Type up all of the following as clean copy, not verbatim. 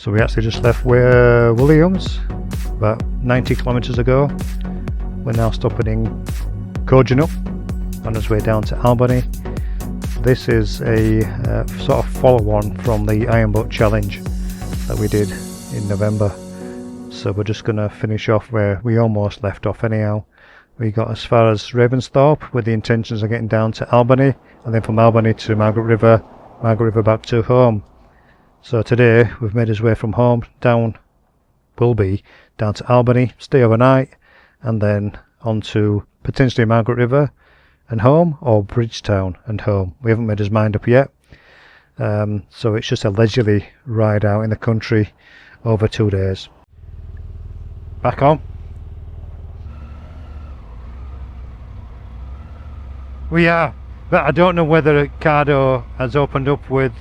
So we actually just left where Williams about 90 kilometers ago. We're now stopping in Kojonup on its way down to Albany. This is a sort of follow-on from the Iron Boat Challenge that we did in November. So we're just going to finish off where we almost left off anyhow. We got as far as Ravensthorpe with the intentions of getting down to Albany, and then from Albany to Margaret River back to home. So today we've made our way from home down to Albany, stay overnight, and then on to potentially Margaret River and home, or Bridgetown and home. We haven't made his mind up yet. So it's just a leisurely ride out in the country over 2 days. Back on. We are, but I don't know whether Cardo has opened up with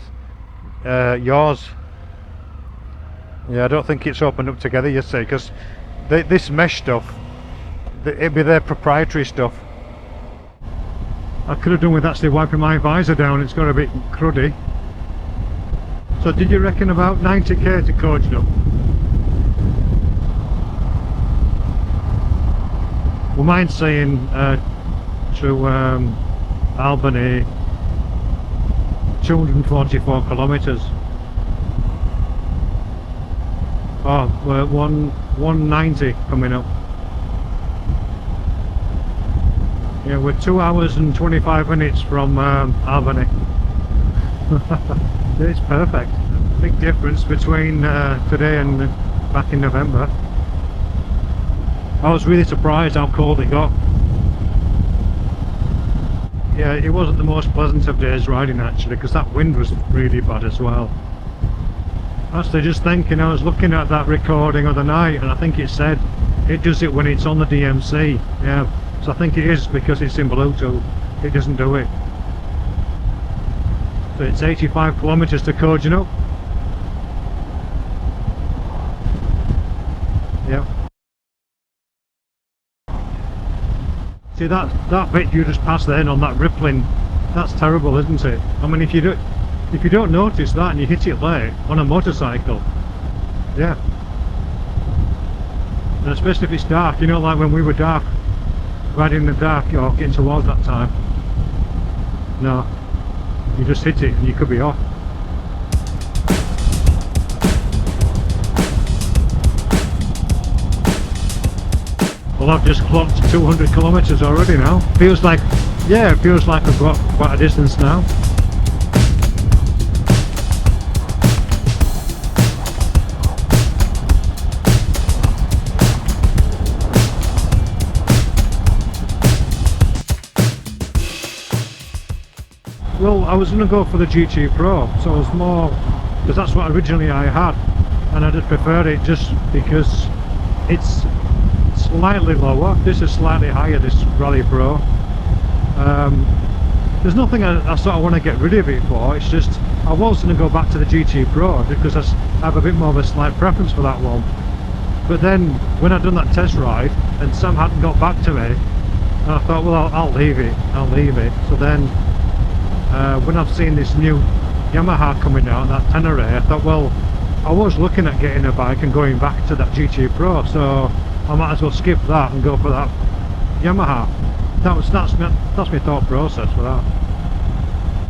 yours. Yeah, I don't think it's opened up together, you see, because this mesh stuff, it'd be their proprietary stuff. I could have done with actually wiping my visor down, it's got a bit cruddy. So did you reckon about 90k to Kojonup? We mind saying to Albany 244 kilometres. Oh, we're 190 coming up. Yeah, we're 2 hours and 25 minutes from Albany. It's perfect. Big difference between today and back in November. I was really surprised how cold it got. Yeah, it wasn't the most pleasant of days riding actually, because that wind was really bad as well. Actually, just thinking, I was looking at that recording of the night, and I think it said it does it when it's on the DMC. Yeah, so I think it is because it's in Bluetooth. It doesn't do it. So it's 85 kilometres to Kojonup. Yep. See that bit you just passed then on that rippling, that's terrible, isn't it? I mean, if you don't notice that and you hit it late on a motorcycle, yeah. And especially if it's dark, you know, like when we were riding in the dark or getting towards that time. No, you just hit it and you could be off. Well, I've just clocked 200 kilometres already now. Feels like, yeah, it feels like I've got quite a distance now. Well, I was going to go for the GT Pro, so I was more, because that's what originally I had, and I just prefer it just because it's slightly lower. This is slightly higher, this Rally Pro. There's nothing I sort of want to get rid of it for, it's just I was going to go back to the GT Pro because I have a bit more of a slight preference for that one. But then when I'd done that test ride and Sam hadn't got back to me, I thought, well, I'll leave it. So then when I've seen this new Yamaha coming out, that Tenere, I thought, well, I was looking at getting a bike and going back to that GT Pro, so I might as well skip that and go for that Yamaha. That's my thought process for that.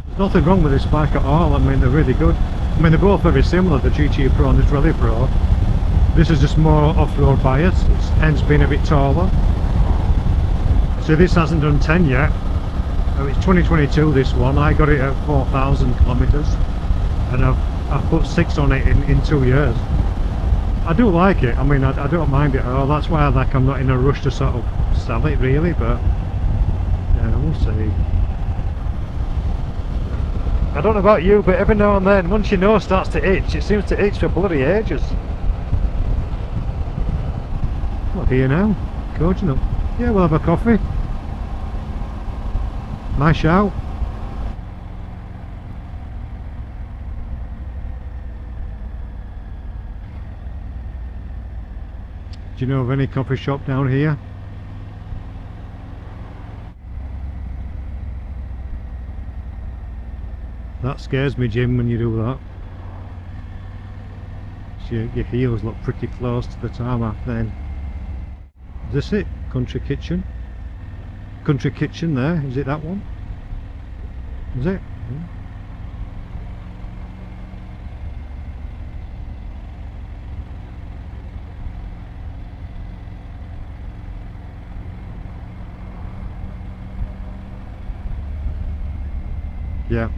There's nothing wrong with this bike at all. I mean, they're really good. I mean, they're both very similar, the GT Pro and this Rally Pro. This is just more off-road bias, it's hence being a bit taller. So this hasn't done 10 yet. It's 2022, this one. I got it at 4,000 kilometres and I've put 6 on it in 2 years. I do like it. I mean, I don't mind it at all. That's why I'm not in a rush to sort of sell it really, but yeah, we'll see. I don't know about you, but every now and then, once your nose starts to itch, it seems to itch for bloody ages. What, here now? Kojonup. Yeah, we'll have a coffee. My shout. Do you know of any coffee shop down here? That scares me, Jim, when you do that. makes your heels look pretty close to the tarmac then. Is this it? Country kitchen? Country kitchen there, is it that one? Is it? Yeah.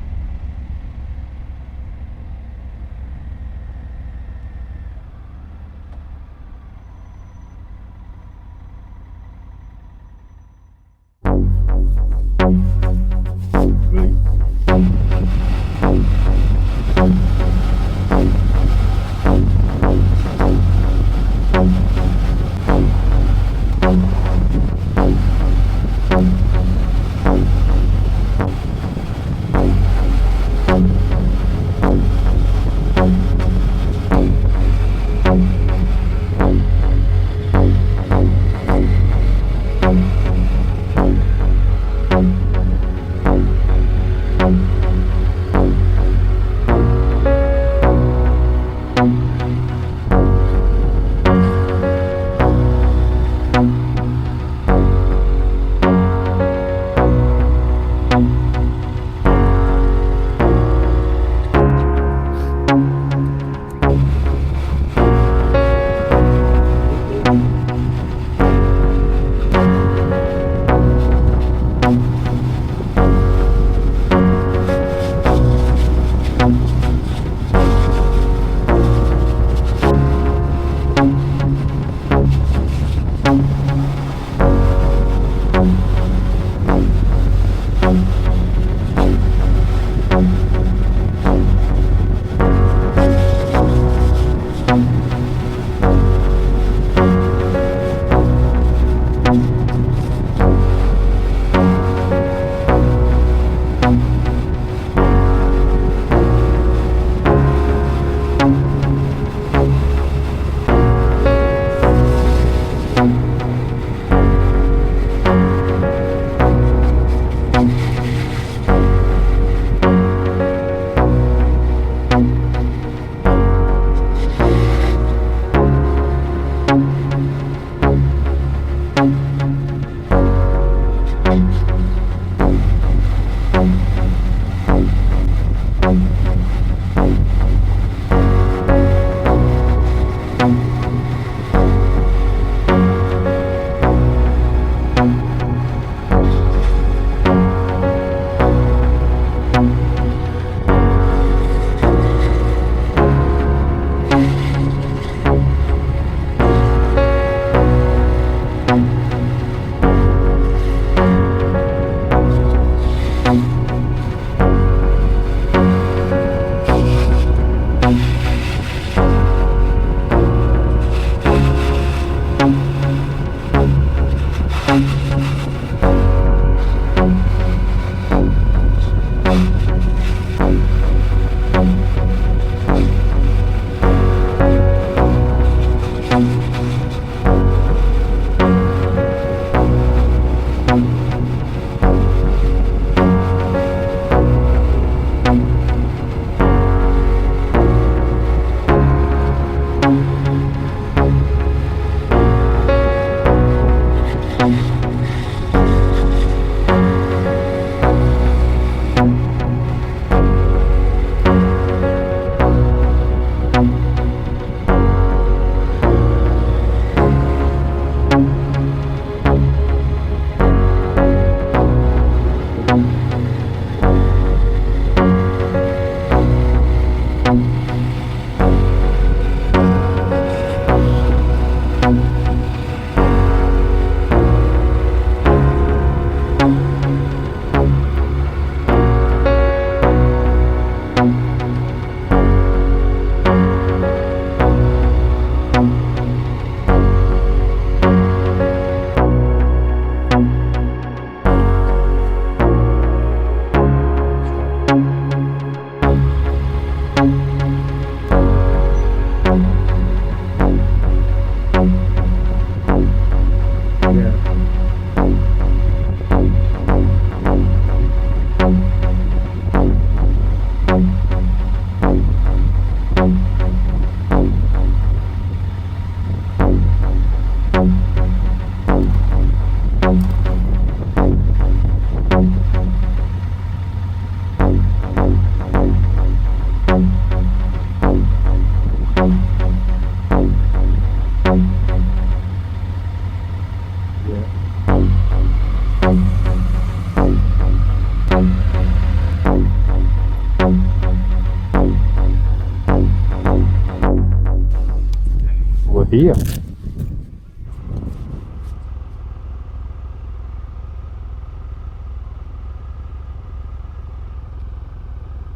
here.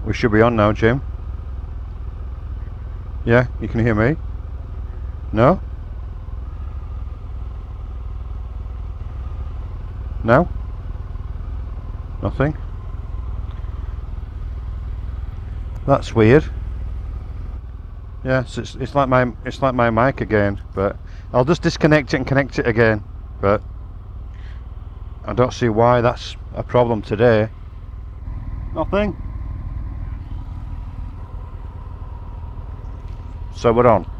We should be on now, Jim. Yeah, you can hear me? No? No? Nothing? That's weird. Yes, it's like my mic again, but I'll just disconnect it and connect it again. But I don't see why that's a problem today. Nothing. So we're on.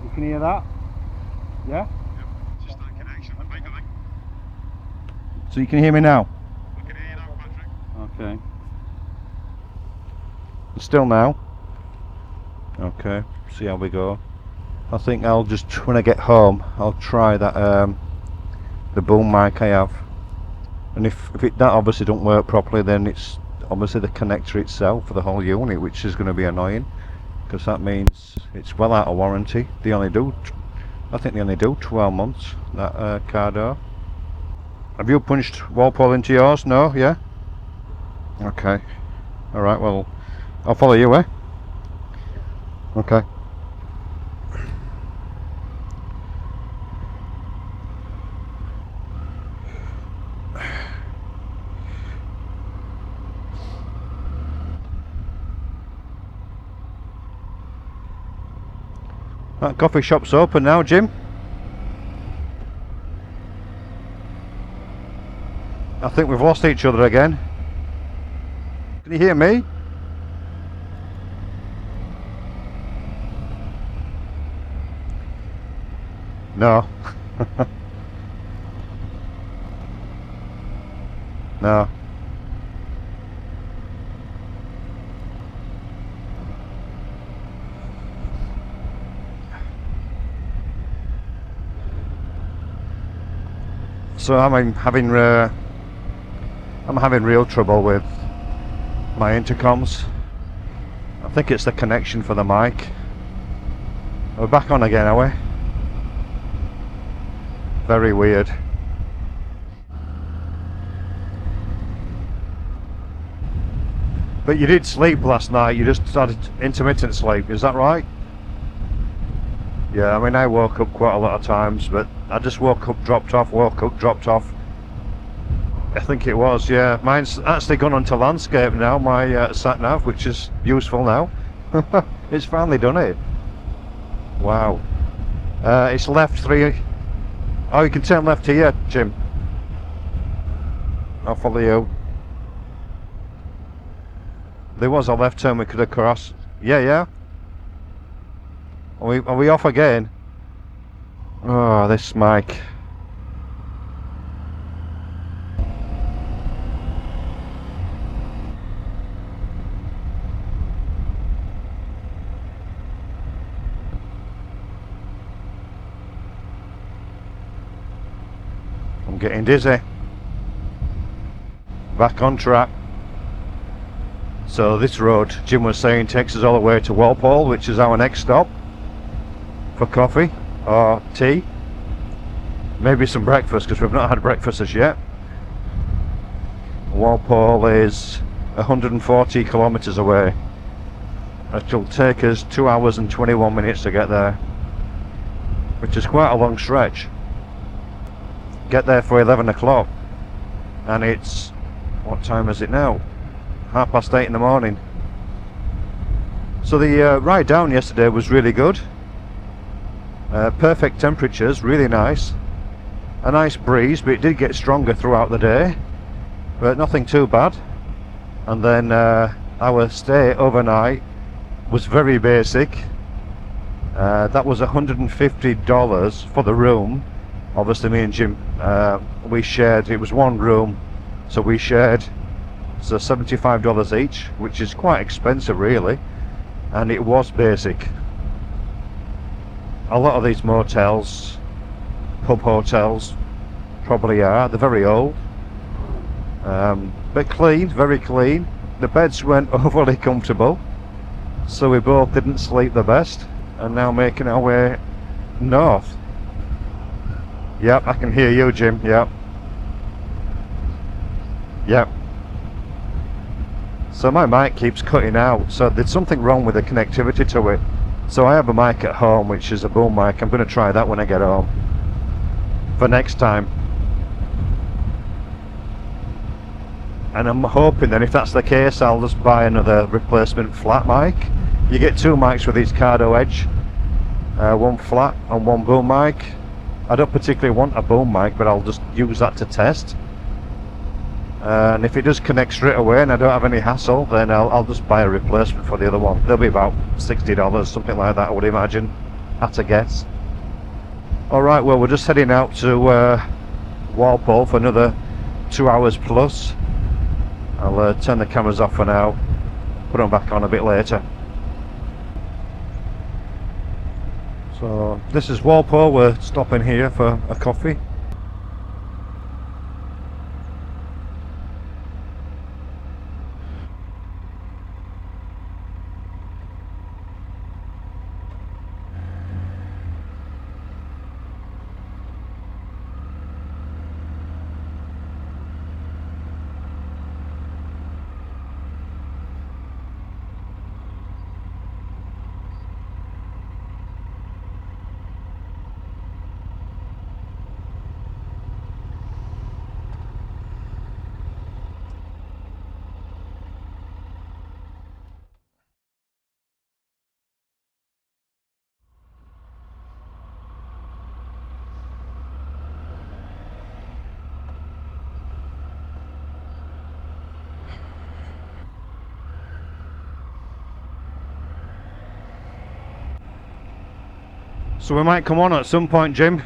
You can hear that? Yeah? Yep, it's just that connection. So you can hear me now? We can hear you now, Patrick. Okay. Still now? Okay, see how we go. I think I'll just, when I get home, I'll try that the boom mic I have. And if that obviously don't work properly, then it's obviously the connector itself for the whole unit, which is going to be annoying, because that means it's well out of warranty. They only do, I think they only do 12 months, that car door. Have you punched Walpole into yours? No? Yeah? Okay. Alright, well, I'll follow you, eh? Okay. That coffee shop's open now, Jim. I think we've lost each other again. Can you hear me? No. No. So I'm having real trouble with my intercoms. I think it's the connection for the mic. We're back on again, are we? Very weird. But you did sleep last night, you just started intermittent sleep, is that right? Yeah, I mean I woke up quite a lot of times, but I just woke up, dropped off, woke up, dropped off. I think it was, yeah. Mine's actually gone onto landscape now, my sat-nav, which is useful now. It's finally done it. Wow. It's left 3... Oh, you can turn left here, Jim. I'll follow you. There was a left turn we could have crossed. Yeah, yeah. Are we off again? Oh, this mic. I'm getting dizzy. Back on track. So this road, Jim was saying, takes us all the way to Walpole, which is our next stop for coffee or tea, maybe some breakfast, because we've not had breakfast as yet. Walpole is 140 kilometers away. It'll take us 2 hours and 21 minutes to get there, which is quite a long stretch. Get there for 11 o'clock, and it's, what time is it now? 8:30 in the morning. So the ride down yesterday was really good. Perfect temperatures, really nice. A nice breeze, but it did get stronger throughout the day, but nothing too bad. And then our stay overnight was very basic. That was $150 for the room. Obviously me and Jim, we shared, it was one room, so we shared, so $75 each, which is quite expensive really, and it was basic. A lot of these motels, pub hotels, probably are, they're very old, but clean, very clean. The beds weren't overly comfortable, So we both didn't sleep the best, and now making our way north. Yep, I can hear you, Jim. Yep. Yep. So my mic keeps cutting out, so there's something wrong with the connectivity to it. So I have a mic at home, which is a boom mic. I'm going to try that when I get home for next time. And I'm hoping then if that's the case, I'll just buy another replacement flat mic. You get two mics with these Cardo Edge, one flat and one boom mic. I don't particularly want a boom mic, but I'll just use that to test. And if it does connect straight away and I don't have any hassle, then I'll just buy a replacement for the other one. They'll be about $60, something like that, I would imagine, at a guess. Alright, well, we're just heading out to Walpole for another 2 hours plus. I'll turn the cameras off for now, put them back on a bit later. So this is Walpole, we're stopping here for a coffee. So we might come on at some point, Jim.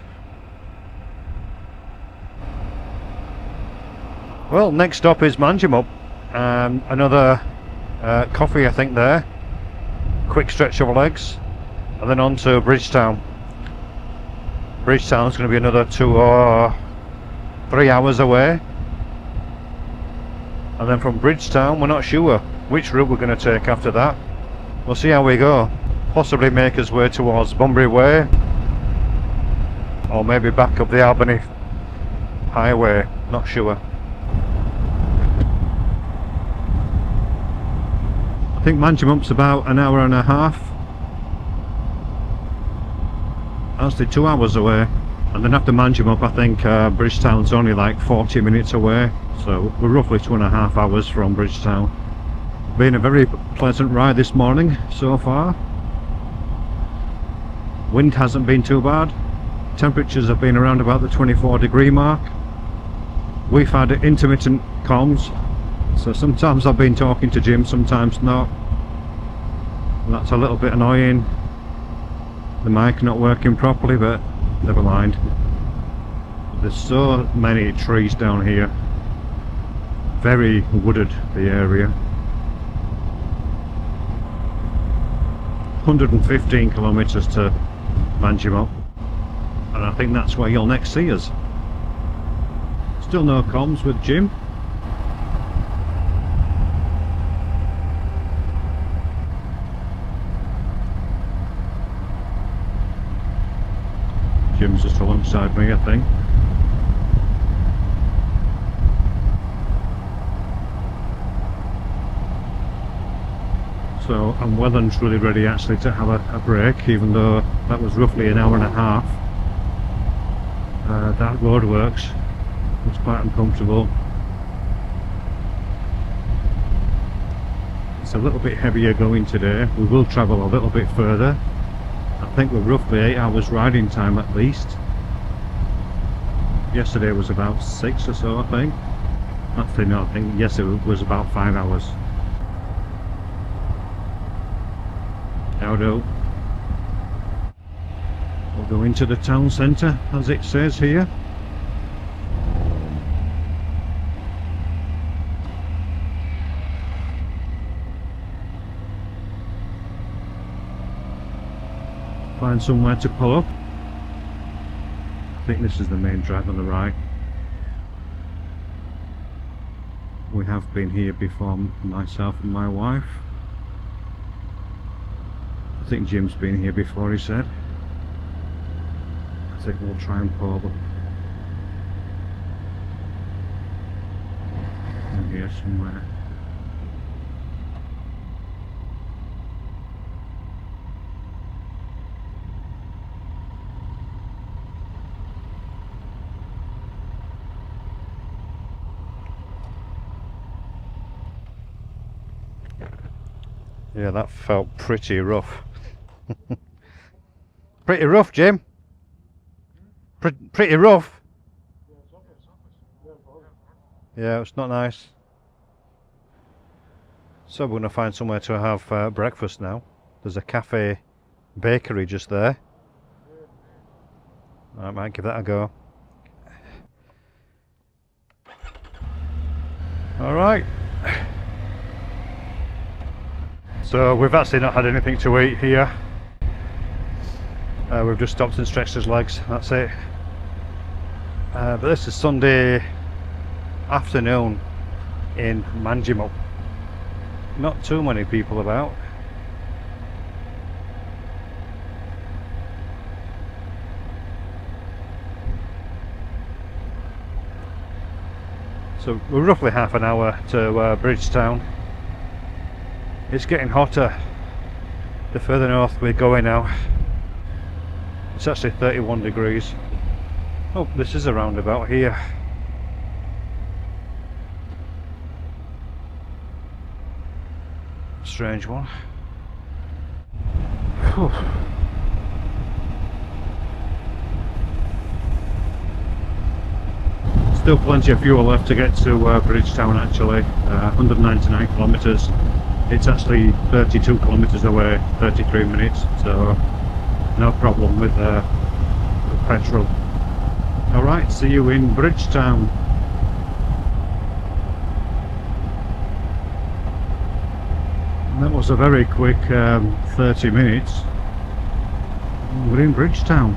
Well, next stop is Manjimup. Another coffee, I think, there. Quick stretch of legs. And then on to Bridgetown. Bridgetown's going to be another 2 or 3 hours away. And then from Bridgetown, we're not sure which route we're going to take after that. We'll see how we go. Possibly make us way towards Bunbury Way, or maybe back up the Albany Highway, not sure. I think Manjimup's about an hour and a half, actually 2 hours away, and then after Manjimup I think Bridgetown's only like 40 minutes away, so we're roughly 2.5 hours from Bridgetown. Been a very pleasant ride this morning so far. Wind hasn't been too bad. Temperatures have been around about the 24-degree mark. We've had intermittent comms, so sometimes I've been talking to Jim, sometimes not. That's a little bit annoying. The mic not working properly, but never mind. There's so many trees down here. Very wooded, the area. 115 kilometres to Manjimup, and I think that's where you'll next see us. Still no comms with Jim. Jim's just alongside me, I think. So I'm well and truly ready actually to have a break, even though that was roughly an hour and a half. That roadworks was quite uncomfortable. It's a little bit heavier going today. We will travel a little bit further. I think we're roughly 8 hours riding time at least. Yesterday was about 6 or so, I think. Actually no, I think yesterday was about 5 hours. Howdo. We'll go into the town centre as it says here. Find somewhere to pull up. I think this is the main drive on the right. We have been here before, myself and my wife. think Jim's been here before, he said. I think we'll try and pull up. In here somewhere. Yeah, that felt pretty rough. Pretty rough, Jim. Pretty rough. Yeah, it's not nice. So we're going to find somewhere to have breakfast now. There's a cafe bakery just there. I might give that a go. Alright. So we've actually not had anything to eat here. We've just stopped and stretched his legs, that's it. But this is Sunday afternoon in Manjimup. Not too many people about. So we're roughly half an hour to Bridgetown. It's getting hotter the further north we're going now. It's actually 31 degrees. Oh, this is a roundabout here. Strange one. Whew. Still plenty of fuel left to get to Bridgetown actually. 199 kilometres. It's actually 32 kilometres away, 33 minutes, so no problem with petrol. Alright, see you in Bridgetown. That was a very quick 30 minutes. We're in Bridgetown.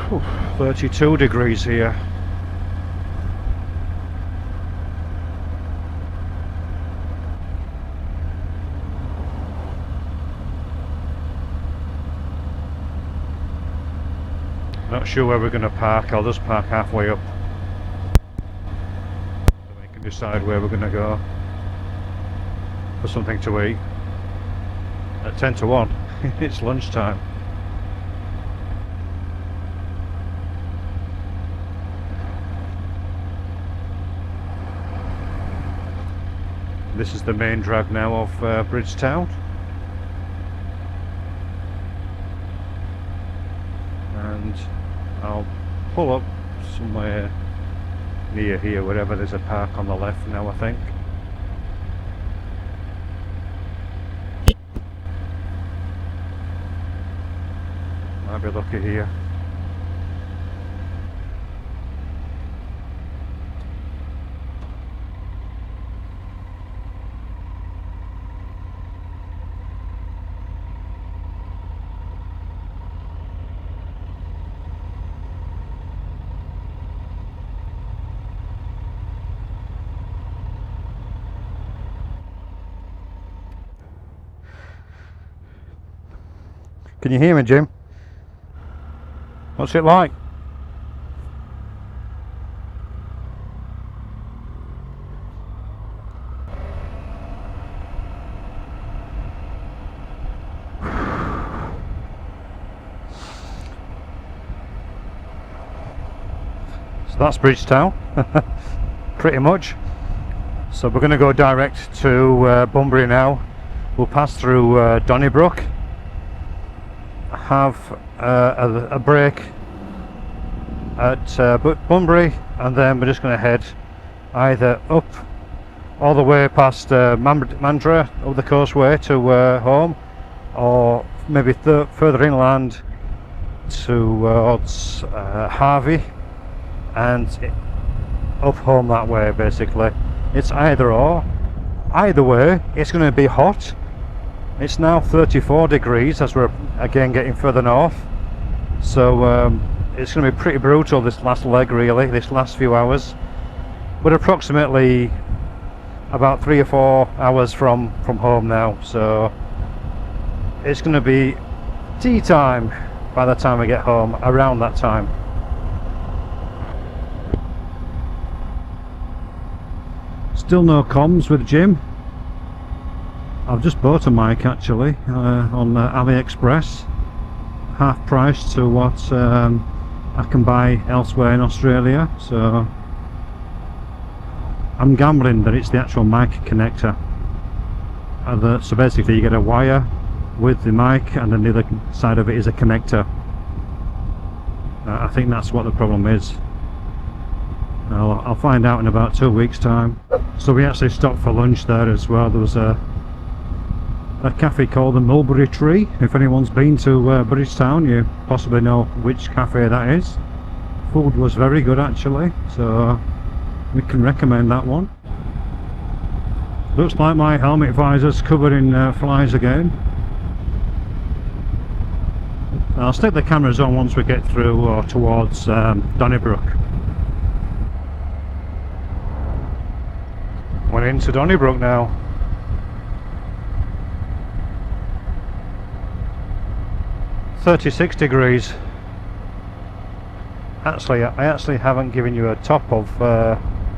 Whew, 32 degrees here. Not sure where we're going to park. I'll just park halfway up so we can decide where we're going to go for something to eat. At 10 to 1 it's lunchtime. This is the main drag now of Bridgetown. And I'll pull up somewhere near here, wherever there's a park on the left now, I think. Might be lucky here. Can you hear me, Jim? What's it like? So that's Bridgetown, pretty much. So we're going to go direct to Bunbury now. We'll pass through Donnybrook, have a break at Bunbury, and then we're just going to head either up all the way past Mandurah up the coastway to home, or maybe further inland towards Harvey and up home that way. Basically it's either or. Either way it's going to be hot. It's now 34 degrees as we're again getting further north, so it's going to be pretty brutal this last leg, really, this last few hours. We're approximately about 3 or 4 hours from home now, so it's going to be tea time by the time we get home, around that time. Still no comms with Jim. I've just bought a mic actually on AliExpress, half price to what I can buy elsewhere in Australia, so I'm gambling that it's the actual mic connector. So basically you get a wire with the mic and then the other side of it is a connector. I think that's what the problem is. I'll find out in about 2 weeks time. So we actually stopped for lunch there as well. There was a cafe called the Mulberry Tree. If anyone's been to Bridgetown, you possibly know which cafe that is. Food was very good actually, so we can recommend that one. Looks like my helmet visor's covered in flies again. I'll stick the cameras on once we get through or towards Donnybrook. We're into Donnybrook now. (36 degrees). Actually, I actually haven't given you a top of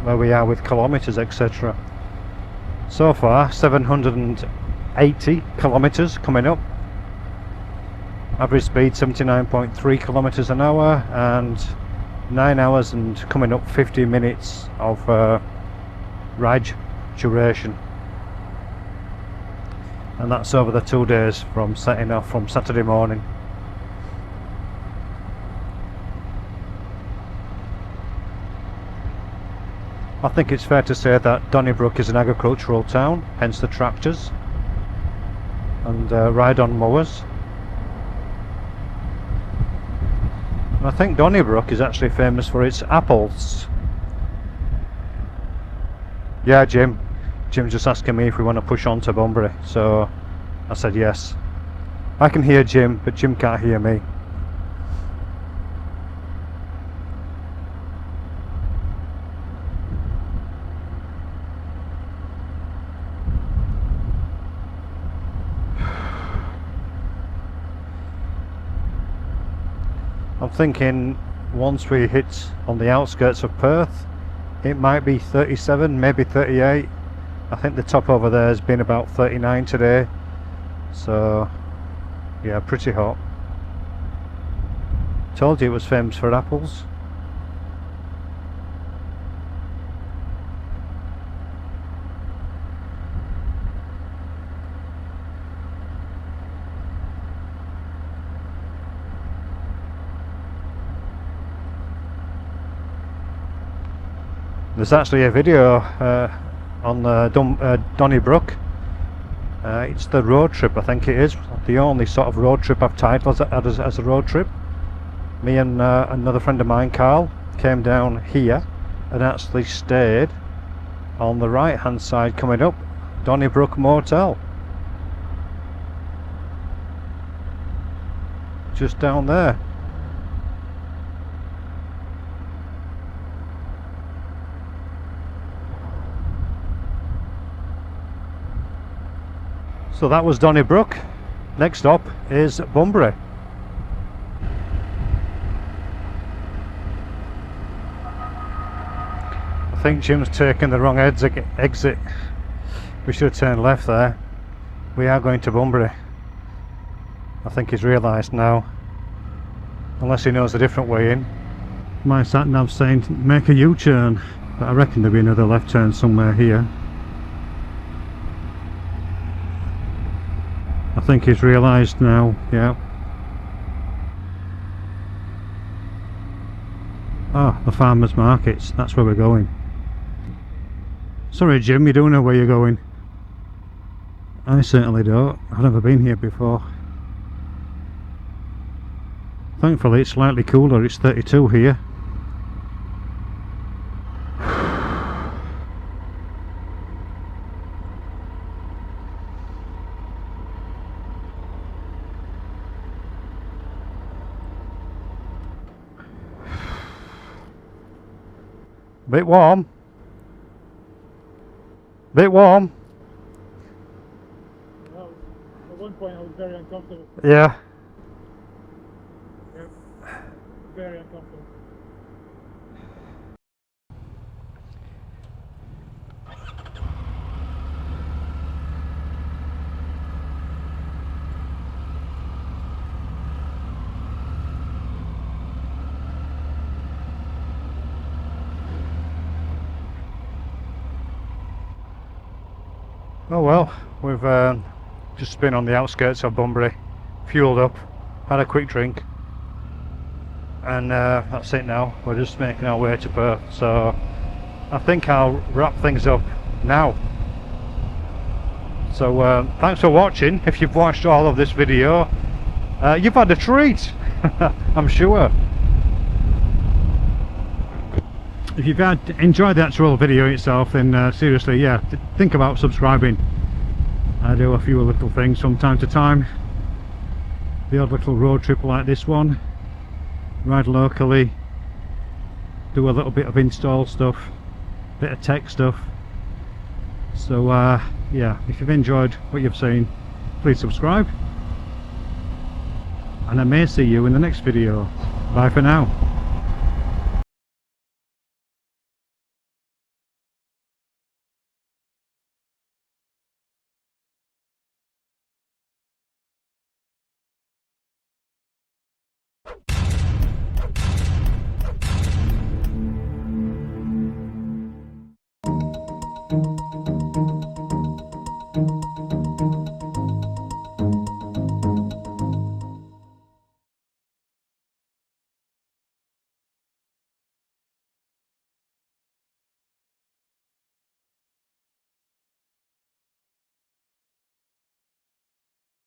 where we are with kilometres, etc. So far, 780 kilometres coming up. Average speed 79.3 kilometres an hour, and 9 hours and coming up 50 minutes of ride duration. And that's over the 2 days from setting off from Saturday morning. I think it's fair to say that Donnybrook is an agricultural town, hence the tractors and ride-on mowers. And I think Donnybrook is actually famous for its apples. Yeah, Jim's just asking me if we want to push on to Bunbury, so I said yes. I can hear Jim, but Jim can't hear me. I'm thinking once we hit on the outskirts of Perth, it might be 37, maybe 38. I think the top over there has been about 39 today, so yeah, pretty hot. Told you it was famous for apples. There's actually a video on Donnybrook. It's the road trip, I think it is. The only sort of road trip I've titled as a road trip. Me and another friend of mine, Carl, came down here and actually stayed on the right hand side coming up, Donnybrook Motel. Just down there. So that was Donnybrook. Next stop is Bunbury. I think Jim's taken the wrong exit. We should have turned left there. We are going to Bunbury. I think he's realised now. Unless he knows a different way in. My sat nav's saying make a U-turn, but I reckon there'll be another left turn somewhere here. I think he's realised now, yeah. Ah, the farmers markets, that's where we're going. Sorry Jim, you don't know where you're going. I certainly don't. I've never been here before. Thankfully it's slightly cooler, it's 32 here. Bit warm. Bit warm. Well, at one point I was very uncomfortable. Yeah. Yep. Very uncomfortable. Oh well, we've just been on the outskirts of Bunbury, fueled up, had a quick drink, and that's it now. We're just making our way to Perth, so I think I'll wrap things up now. So thanks for watching. If you've watched all of this video, you've had a treat. I'm sure. If you've enjoyed the actual video itself, then seriously, yeah, think about subscribing. I do a few little things from time to time. The odd little road trip like this one, ride locally, do a little bit of install stuff, bit of tech stuff. So yeah, if you've enjoyed what you've seen, please subscribe, and I may see you in the next video. Bye for now.